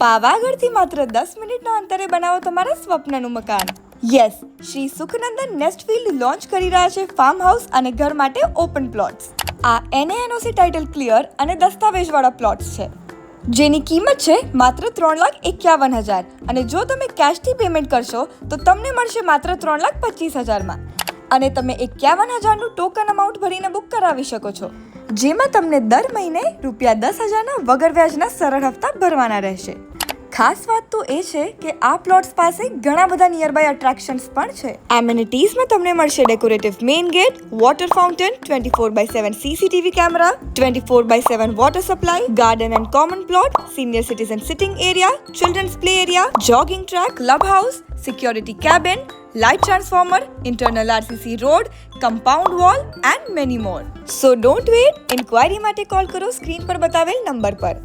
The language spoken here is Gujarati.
પાવાગઢથી માત્ર 10 મિનિટના અંતરે બનાવો તમારા સ્વપ્નનું મકાન. યસ, શ્રી સુખનંદન નેસ્ટફિલ્ડ લોન્ચ કરી રહ્યા છે ફાર્મ હાઉસ અને ઘર માટે ઓપન પ્લોટ્સ. આ NANOC ટાઇટલ ક્લિયર અને દસ્તાવેજવાળા પ્લોટ્સ છે, જેની કિંમત છે માત્ર 3,51,000 અને જો તમે કેશથી પેમેન્ટ કરશો તો તમને મળશે માત્ર 3,25,000માં અને તમે 51,000નું ટોકન અમાઉન્ટ ભરીને બુક કરાવી શકો છો, જેમાં તમને દર મહિને ₹10,000ના વગર વ્યાજના સરળ હપ્તા ભરવાના રહેશે. ખાસ વાત તો એ છે કે આ પ્લોટ્સ પાસે ઘણા બધા નિયરબાય અટ્રેક્શન્સ પણ છે. એમિનિટીઝમાં તમને મળશે decorative main gate, water fountain, 24/7 CCTV camera, 24/7 water supply, garden and common plot, senior citizen sitting area, children's play area, jogging track, club house, security cabin, light transformer, internal RCC road, compound wall and many more. So don't wait. Inquiry માટે કોલ કરો સ્ક્રીન પર બતાવેલ નંબર પર.